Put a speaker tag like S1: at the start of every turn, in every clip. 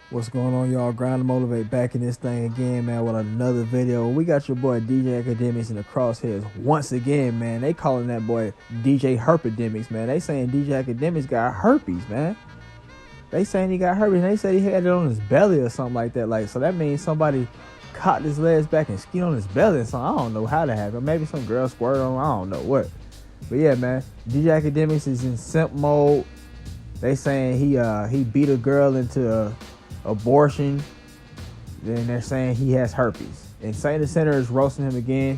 S1: What's going on, y'all? Grind to Motivate back in this thing again, man, with another video. We got your boy DJ Akademiks in the crosshairs once again, man. They calling that boy DJ Herpidemics, man. They saying DJ Akademiks got herpes, man. They saying he got herpes. They said he had it on his belly or something like that. Like, so that means somebody cocked his legs back and skied on his belly or something. I don't know how that happened. Maybe some girl squirted on him. I don't know what. But yeah, man, DJ Akademiks is in simp mode. They saying he beat a girl into abortion. Then they're saying he has herpes. And Saint the Center is roasting him again.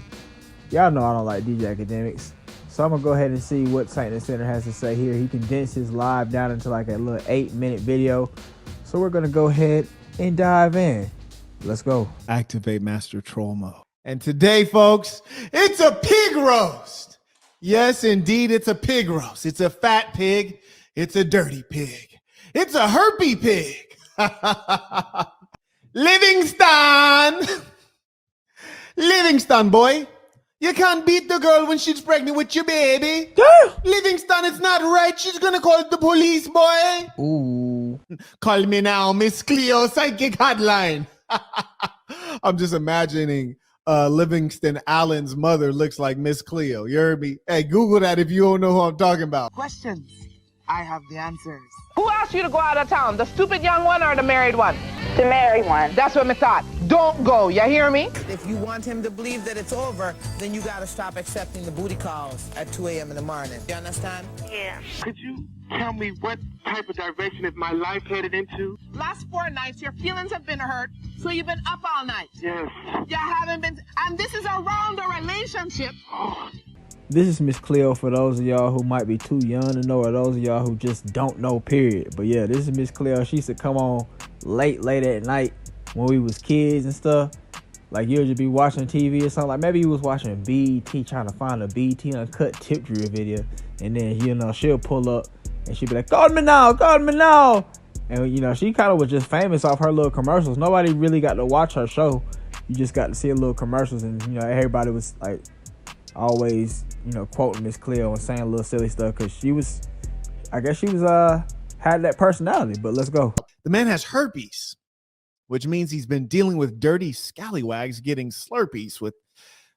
S1: Y'all know I don't like DJ Akademiks. So I'm gonna go ahead and see what Saint the Center has to say here. He condensed his live down into like a little 8-minute video. So we're gonna go ahead and dive in. Let's go.
S2: Activate Master Troll Mode. And today, folks, it's a pig roast. Yes, indeed, it's a pig roast. It's a fat pig. It's a dirty pig. It's a herpy pig. Livingston, boy. You can't beat the girl when she's pregnant with your baby. Livingston, it's not right. She's gonna call the police, boy.
S1: Ooh.
S2: Call me now, Miss Cleo, psychic hotline. I'm just imagining Livingston Allen's mother looks like Miss Cleo. You heard me? Hey, Google that if you don't know who I'm talking about.
S3: Questions. I have the answers.
S4: Who asked you to go out of town? The stupid young one or the married one?
S5: The married one.
S4: That's what I thought. Don't go, you hear me?
S3: If you want him to believe that it's over, then you gotta stop accepting the booty calls at 2 a.m. in the morning. You understand?
S5: Yeah.
S6: Could you tell me what type of direction is my life headed into?
S4: Last 4 nights, your feelings have been hurt, so you've been up all night.
S6: Yes.
S4: You haven't been, and this is around a relationship.
S1: This is Miss Cleo for those of y'all who might be too young to know, or those of y'all who just don't know, period. But yeah, this is Miss Cleo. She used to come on late at night when we was kids and stuff. Like, you'll just be watching TV or something. Like, maybe you was watching BET, trying to find a BET Uncut tip drill video. And then, you know, she'll pull up and she'll be like, call me now. And, you know, she kind of was just famous off her little commercials. Nobody really got to watch her show. You just got to see her little commercials. And, you know, everybody was like always, you know, quoting Miss Cleo and saying a little silly stuff because she was, I guess she was, had that personality. But let's go.
S2: The man has herpes, which means he's been dealing with dirty scallywags getting Slurpees with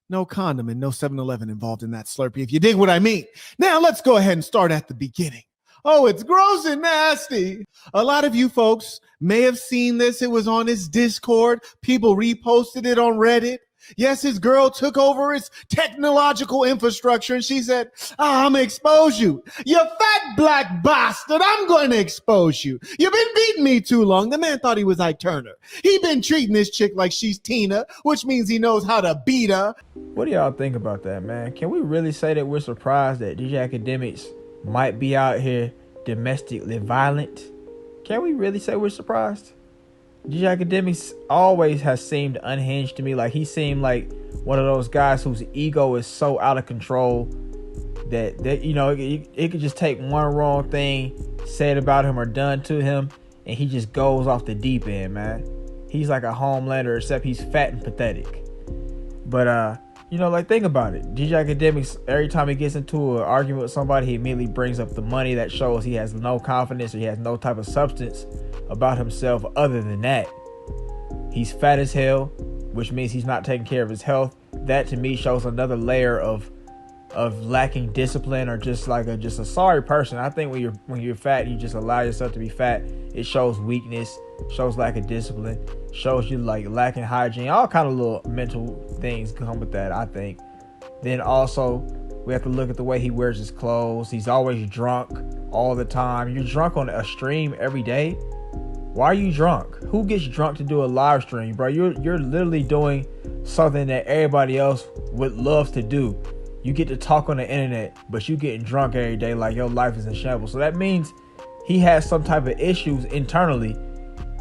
S2: no condom and no 7-Eleven involved in that Slurpee, if you dig what I mean. Now, let's go ahead and start at the beginning. Oh, it's gross and nasty. A lot of you folks may have seen this. It was on his Discord. People reposted it on Reddit. Yes, his girl took over his technological infrastructure and she said, I'm gonna expose you. You fat black bastard, I'm going to expose you. You've been beating me too long. The man thought he was Ike Turner. He been treating this chick like she's Tina, which means he knows how to beat her.
S1: What do y'all think about that, man? Can we really say that we're surprised that DJ Akademiks might be out here domestically violent? Can we really say we're surprised? DJ Akademiks always has seemed unhinged to me. Like, he seemed like one of those guys whose ego is so out of control that you know, it could just take one wrong thing said about him or done to him and he just goes off the deep end, man. He's like a Homelander, except he's fat and pathetic. But you know, like, think about it. DJ Akademiks, every time he gets into an argument with somebody, he immediately brings up the money. That shows he has no confidence or he has no type of substance about himself other than that. He's fat as hell, which means he's not taking care of his health. That to me shows another layer of lacking discipline, or just like just a sorry person. I think when you're fat, you just allow yourself to be fat. It shows weakness, shows lack of discipline, shows you like lacking hygiene. All kind of little mental things come with that, I think. Then also, we have to look at the way he wears his clothes. He's always drunk all the time. You're drunk on a stream every day. Why are you drunk? Who gets drunk to do a live stream, bro? You're literally doing something that everybody else would love to do. You get to talk on the internet, but you getting drunk every day like your life is in shambles. So that means he has some type of issues internally,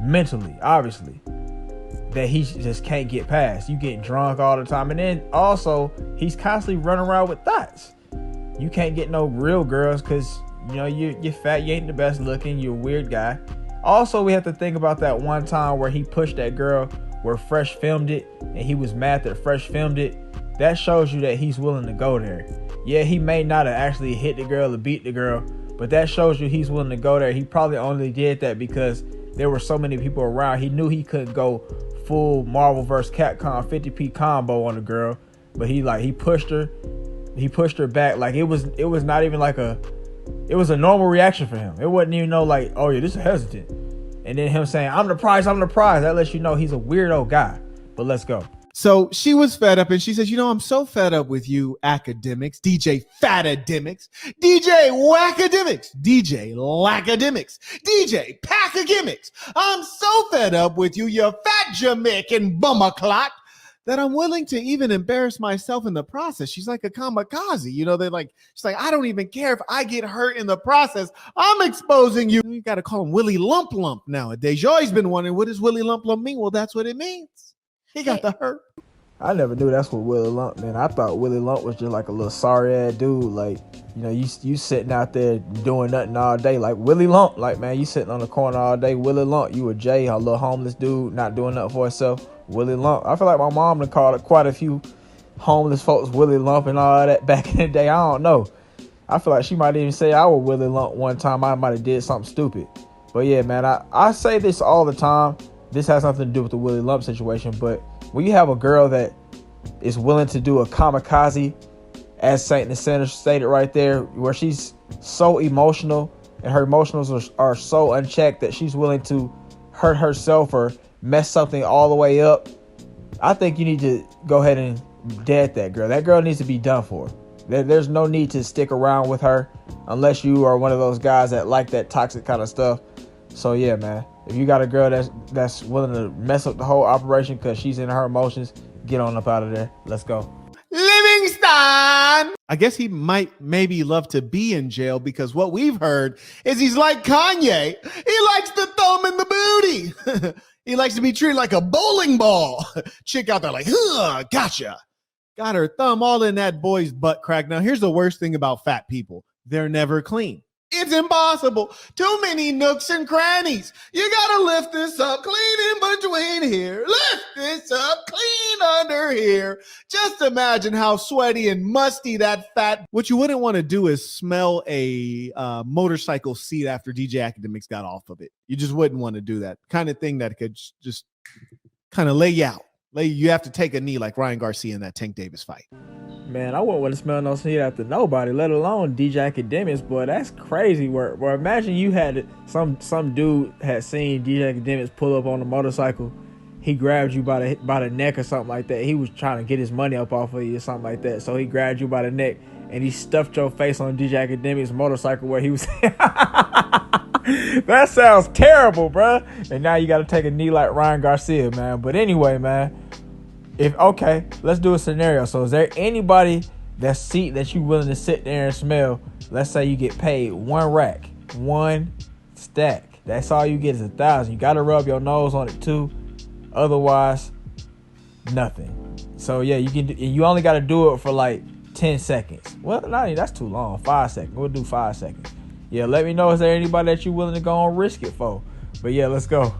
S1: mentally, obviously, that he just can't get past. You getting drunk all the time. And then also, he's constantly running around with thoughts. You can't get no real girls because, you know, you're fat, you ain't the best looking, you're a weird guy. Also, we have to think about that one time where he pushed that girl where Fresh filmed it and he was mad that Fresh filmed it. That shows you that he's willing to go there. Yeah, he may not have actually hit the girl or beat the girl, but that shows you he's willing to go there. He probably only did that because there were so many people around. He knew he couldn't go full Marvel vs. Capcom 50p combo on the girl, but he pushed her back. Like it was not even like it was a normal reaction for him. It wasn't even like, oh yeah, this is hesitant. And then him saying, I'm the prize. That lets you know he's a weirdo guy. But let's go.
S2: So she was fed up and she says, I'm so fed up with you academics, DJ Fatademics, DJ Wackademics, DJ Lackademics, DJ Packagemics. I'm so fed up with you, you fat Jamaican bumaclot, that I'm willing to even embarrass myself in the process. She's like a kamikaze. She's like, I don't even care if I get hurt in the process. I'm exposing you. You got to call him Willy Lump Lump nowadays. You always been wondering, what does Willy Lump Lump mean? Well, that's what it means. He got the hurt.
S1: I never knew that's what Willy Lump meant. I thought Willy Lump was just like a little sorry ass dude. Like, you sitting out there doing nothing all day. Like Willy Lump, like, man, you sitting on the corner all day. Willy Lump, you a Jay, a little homeless dude, not doing nothing for himself. Willy Lump. I feel like my mom done called quite a few homeless folks Willy Lump and all that back in the day. I don't know. I feel like she might even say I was Willy Lump one time. I might have did something stupid. But yeah, man, I say this all the time. This has nothing to do with the Willy Lump situation, but when you have a girl that is willing to do a kamikaze, as Saint and Center stated right there, where she's so emotional and her emotions are so unchecked that she's willing to hurt herself or mess something all the way up, I think you need to go ahead and dead that girl. That girl needs to be done for. There's no need to stick around with her unless you are one of those guys that like that toxic kind of stuff. So yeah, man, if you got a girl that's willing to mess up the whole operation because she's in her emotions, get on up out of there. Let's go.
S2: Livingston! I guess he might maybe love to be in jail because what we've heard is he's like Kanye. He likes to thumb in the booty. He likes to be treated like a bowling ball. Chick out there like, gotcha. Got her thumb all in that boy's butt crack. Now, here's the worst thing about fat people. They're never clean. It's impossible. Too many nooks and crannies. You gotta lift this up, clean in between here. Lift this up, clean under here. Just imagine how sweaty and musty that fat. What you wouldn't want to do is smell a motorcycle seat after DJ Akademiks got off of it. You just wouldn't want to do that. Kind of thing that could just kind of lay you out. You have to take a knee like Ryan Garcia in that Tank Davis fight.
S1: Man, I wouldn't want to smell no seat after nobody, let alone DJ Akademiks. Boy, that's crazy work. Well, imagine you had some dude had seen DJ Akademiks pull up on a motorcycle. He grabbed you by the neck or something like that. He was trying to get his money up off of you or something like that. So he grabbed you by the neck and he stuffed your face on DJ Akademiks' motorcycle where he was. That sounds terrible, bro. And now you got to take a knee like Ryan Garcia, man. But anyway, man. Okay, let's do a scenario. So is there anybody that you willing to sit there and smell? Let's say you get paid one rack, one stack. That's all you get is 1,000. You got to rub your nose on it too. Otherwise, nothing. So yeah, you only got to do it for like 10 seconds. Well, that's too long. 5 seconds. We'll do 5 seconds. Yeah, let me know. Is there anybody that you willing to go and risk it for? But yeah, let's go.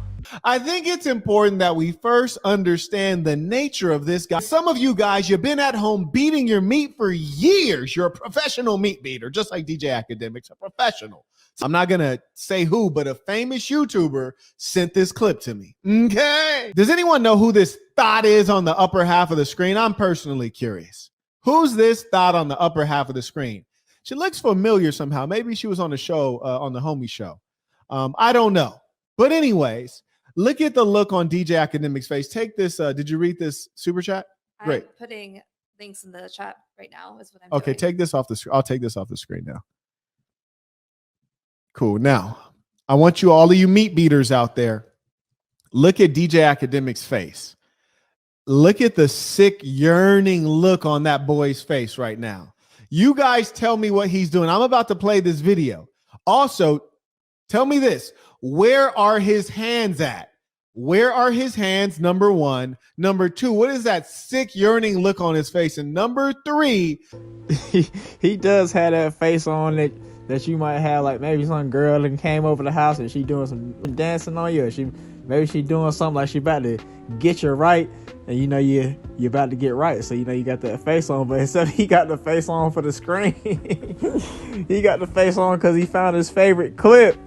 S2: I think it's important that we first understand the nature of this guy. Some of you guys, you've been at home beating your meat for years. You're a professional meat beater, just like DJ Akademiks, a professional. I'm not going to say who, but a famous YouTuber sent this clip to me. Okay. Does anyone know who this thought is on the upper half of the screen? I'm personally curious. Who's this thought on the upper half of the screen? She looks familiar somehow. Maybe she was on the show, on the Homie Show. I don't know. But anyways, look at the look on DJ Akademiks' face. Take this. Did you read this super chat? Great.
S5: I'm putting links in the chat right now is what I'm
S2: doing. Take this off the screen. I'll take this off the screen now. Cool. Now, I want you, all of you meat beaters out there, look at DJ Akademiks' face. Look at the sick, yearning look on that boy's face right now. You guys tell me what he's doing. I'm about to play this video. Also, tell me this. Where are his hands at? Where are his hands? Number one. Number two, what is that sick, yearning look on his face? And number three,
S1: he does have that face on that you might have, like maybe some girl that came over the house and she doing some dancing on you. Maybe she doing something like she about to get you right, and you know you're about to get right. So you know you got that face on, but instead he got the face on for the screen. He got the face on because he found his favorite clip.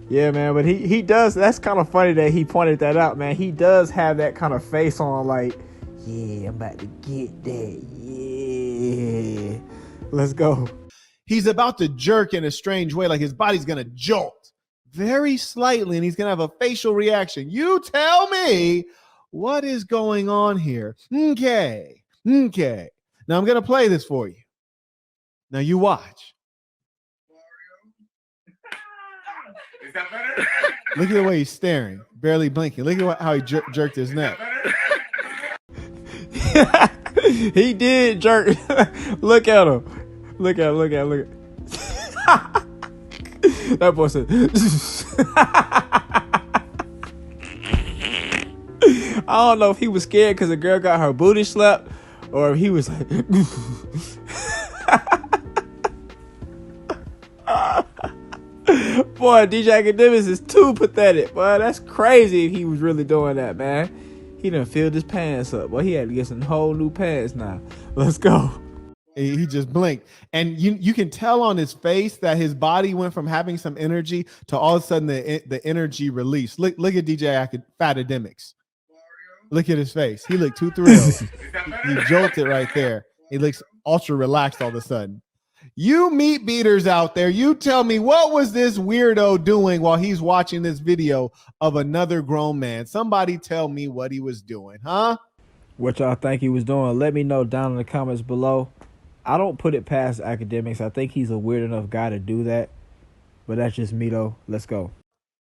S1: Yeah, man, but he does. That's kind of funny that he pointed that out, man. He does have that kind of face on, like, yeah, I'm about to get that. Yeah, let's go.
S2: He's about to jerk in a strange way, like his body's gonna jolt very slightly, and he's gonna have a facial reaction. You tell me what is going on here. Okay. Now I'm gonna play this for you. Now you watch.
S6: Is that better?
S2: Look at the way he's staring, barely blinking. Look at how he jerked his neck.
S1: He did jerk. Look at him. Look at him. That boy said. I don't know if he was scared because the girl got her booty slapped, or if he was like. Boy, DJ Akademiks is too pathetic. Boy, that's crazy if he was really doing that, man. He done filled his pants up. Boy, he had to get some whole new pants now. Let's go.
S2: He just blinked. And you can tell on his face that his body went from having some energy to all of a sudden the energy released. Look at DJ Akademiks. Look at his face. He looked too thrilled. He jolted right there. He looks ultra relaxed all of a sudden. You meat beaters out there, you tell me, what was this weirdo doing while he's watching this video of another grown man? Somebody tell me what he was doing, huh?
S1: What y'all think he was doing? Let me know down in the comments below. I don't put it past Akademiks. I think he's a weird enough guy to do that. But that's just me, though. Let's go.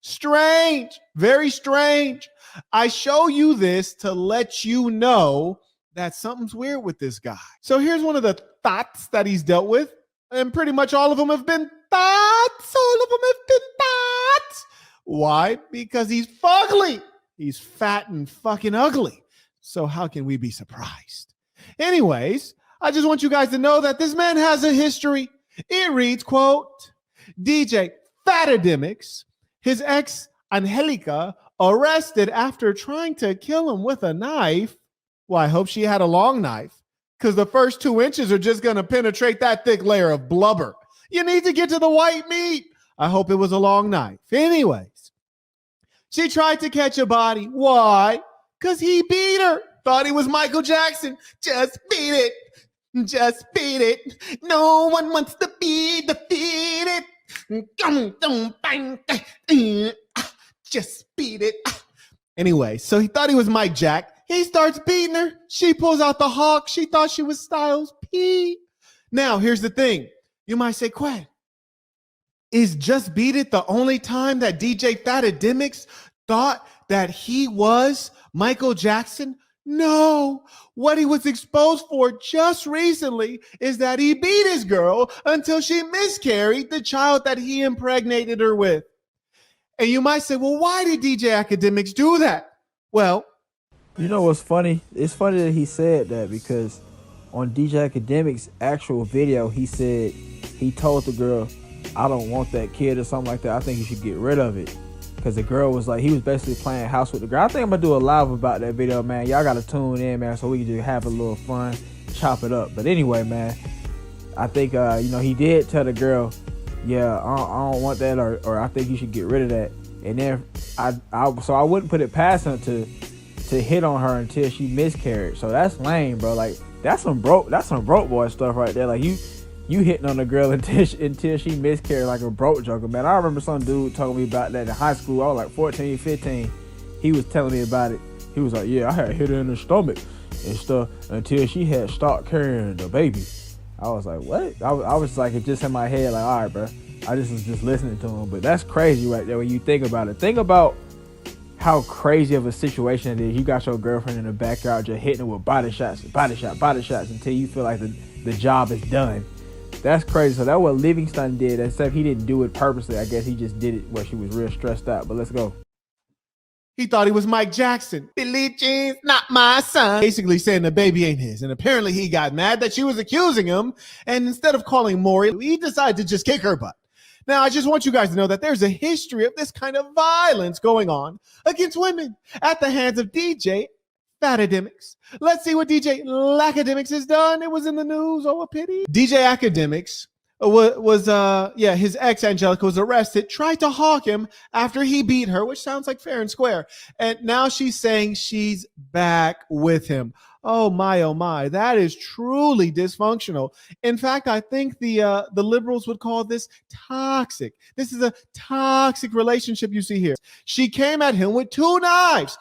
S2: Strange. Very strange. I show you this to let you know that something's weird with this guy. So here's one of the thoughts that he's dealt with. And pretty much all of them have been thoughts. All of them have been thoughts. Why? Because he's fugly. He's fat and fucking ugly. So how can we be surprised? Anyways, I just want you guys to know that this man has a history. It reads, quote, DJ Jackademiks, his ex Angelica, arrested after trying to kill him with a knife. Well, I hope she had a long knife, because the first 2 inches are just going to penetrate that thick layer of blubber. You need to get to the white meat. I hope it was a long knife. Anyways, she tried to catch a body. Why? Because he beat her. Thought he was Michael Jackson. Just beat it. Just beat it. No one wants to be defeated. Just beat it. Anyway, so he thought he was Mike Jack. He starts beating her. She pulls out the hawk. She thought she was Styles P. Now, here's the thing. You might say, Quinn, is Just Beat It the only time that DJ Jackademiks thought that he was Michael Jackson? No. What he was exposed for just recently is that he beat his girl until she miscarried the child that he impregnated her with. And you might say, well, why did DJ Jackademiks do that? Well,
S1: you know what's funny? It's funny that he said that, because on DJ Akademiks' actual video, he said he told the girl, I don't want that kid or something like that. I think you should get rid of it. Because the girl was like, he was basically playing house with the girl. I think I'm going to do a live about that video, man. Y'all got to tune in, man, so we can just have a little fun, chop it up. But anyway, man, I think, he did tell the girl, yeah, I don't want that, or I think you should get rid of that. And then so I wouldn't put it past him to hit on her until she miscarried. So that's lame, bro. Like, that's some broke boy stuff right there. Like, you hitting on the girl until she miscarried, like a broke joker, man. I remember some dude talking to me about that in high school. I was like 14, 15. He was telling me about it. He was like, yeah, I had hit her in the stomach and stuff until she had stopped carrying the baby. I was like, what? I was like, it just in my head, like, all right, bro. I just was just listening to him. But that's crazy right there when you think about it. Think about how crazy of a situation it is. You got your girlfriend in the backyard just hitting her with body shots until you feel like the job is done. That's crazy. So that's what Livingston did, except he didn't do it purposely. I guess he just did it where she was real stressed out. But let's go.
S2: He thought he was Mike Jackson. Billie Jean's not my son. Basically saying the baby ain't his. And apparently he got mad that she was accusing him. And instead of calling Maury, he decided to just kick her butt. Now, I just want you guys to know that there's a history of this kind of violence going on against women at the hands of DJ Jackademiks. Let's see what DJ Jackademiks has done. It was in the news. Oh, a pity. DJ Jackademiks his ex Angelica was arrested, tried to hawk him after he beat her, which sounds like fair and square. And now she's saying she's back with him. Oh my, that is truly dysfunctional. In fact, I think the liberals would call this toxic. This is a toxic relationship you see here. She came at him with 2 knives.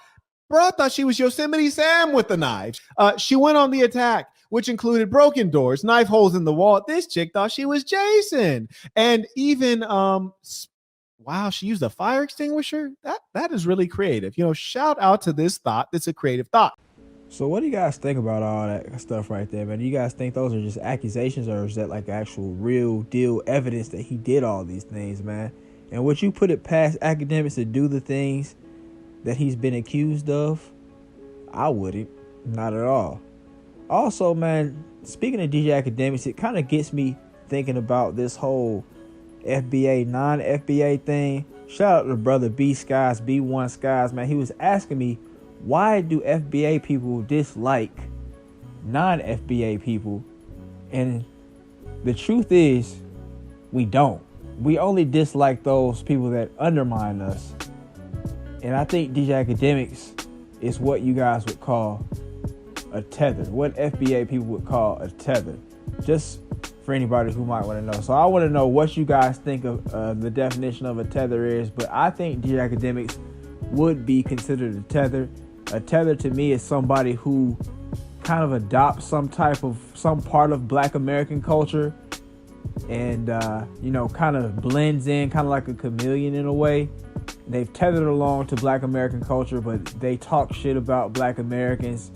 S2: Bro, I thought she was Yosemite Sam with the knives. She went on the attack, which included broken doors, knife holes in the wall. This chick thought she was Jason. And even, wow, she used a fire extinguisher? That is really creative. Shout out to this thought. It's a creative thought.
S1: So what do you guys think about all that stuff right there, man? Do you guys think those are just accusations, or is that like actual real deal evidence that he did all these things, man? And would you put it past Akademiks to do the things that he's been accused of? I wouldn't. Not at all. Also, man, speaking of DJ Akademiks, it kind of gets me thinking about this whole FBA, non-FBA thing. Shout out to brother B Skies, B1 Skies, man. He was asking me, why do FBA people dislike non-FBA people? And the truth is, we don't. We only dislike those people that undermine us. And I think DJ Akademiks is what you guys would call a tether. What FBA people would call a tether. Just for anybody who might want to know. So I want to know what you guys think of the definition of a tether is. But I think DJ Akademiks would be considered a tether. A tether to me is somebody who kind of adopts some part of Black American culture and, kind of blends in, kind of like a chameleon in a way. They've tethered along to Black American culture, but they talk shit about Black Americans,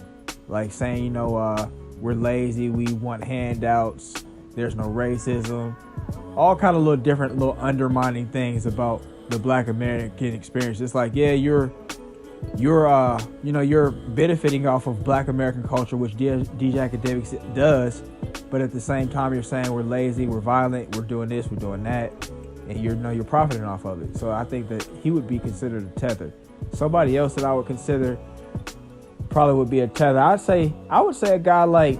S1: like saying, we're lazy, we want handouts, there's no racism, all kind of little undermining things about the Black American experience. It's like, yeah, you're benefiting off of Black American culture, which DJ Akademiks does, but at the same time, you're saying we're lazy, we're violent, we're doing this, we're doing that, and you're profiting off of it. So I think that he would be considered a tether. Somebody else that I would consider probably would be a tether. I would say a guy like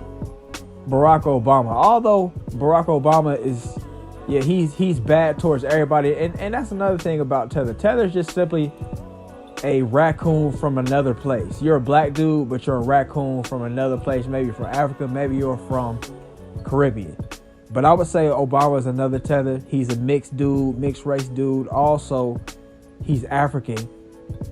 S1: Barack Obama. Although Barack Obama is, he's bad towards everybody, and that's another thing about tether. Tether is just simply a raccoon from another place. You're a black dude, but you're a raccoon from another place. Maybe from Africa, maybe you're from Caribbean. But I would say Obama is another tether. He's a mixed dude, mixed race dude. Also, he's African.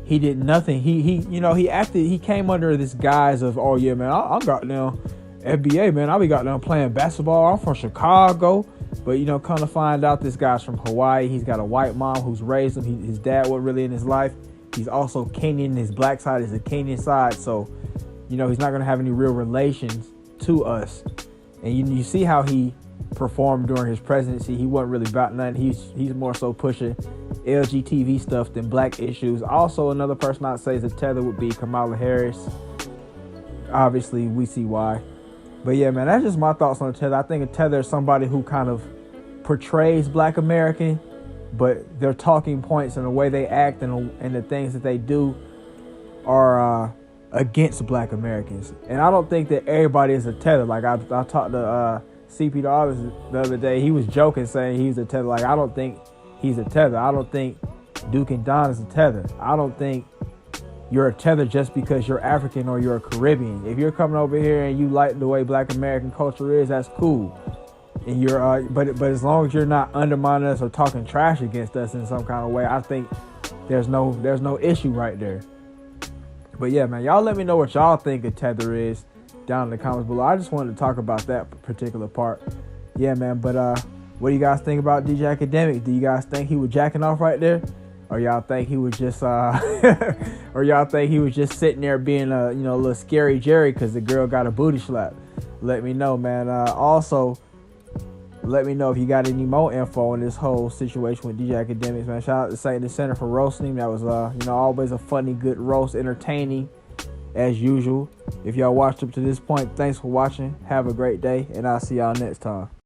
S1: He did nothing. He came under this guise of, oh yeah, man, I got down FBA, man. I be got down playing basketball. I'm from Chicago. But, come to find out this guy's from Hawaii. He's got a white mom who's raised him. His dad wasn't really in his life. He's also Kenyan. His black side is a Kenyan side. So, he's not going to have any real relations to us. And you see how he performed during his presidency. He wasn't really about nothing. He's more so pushing LGTV stuff than black issues. Also, another person I'd say is a tether would be Kamala Harris. Obviously, we see why. But yeah, man, that's just my thoughts on a tether. I think a tether is somebody who kind of portrays Black American, but their talking points and the way they act and the things that they do are against Black Americans. And I don't think that everybody is a tether. Like I talked to CP Davis the other day. He was joking saying he's a tether. Like, I don't think he's a tether. I don't think Duke and Don is a tether. I don't think you're a tether just because you're African or you're a Caribbean. If you're coming over here and you like the way Black American culture is, that's cool. And you're but as long as you're not undermining us or talking trash against us in some kind of way, I think there's no issue right there. But yeah, man, y'all let me know what y'all think a tether is down in the comments below. I just wanted to talk about that particular part. Yeah, man, but what do you guys think about DJ Akademiks? Do you guys think he was jacking off right there? Or y'all think he was just or y'all think he was just sitting there being a little scary Jerry because the girl got a booty slap? Let me know, man. Also, let me know if you got any more info on this whole situation with DJ Akademiks, man. Shout out to Satan the Center for roasting. That was always a funny, good roast, entertaining as usual. If y'all watched up to this point, thanks for watching. Have a great day, and I'll see y'all next time.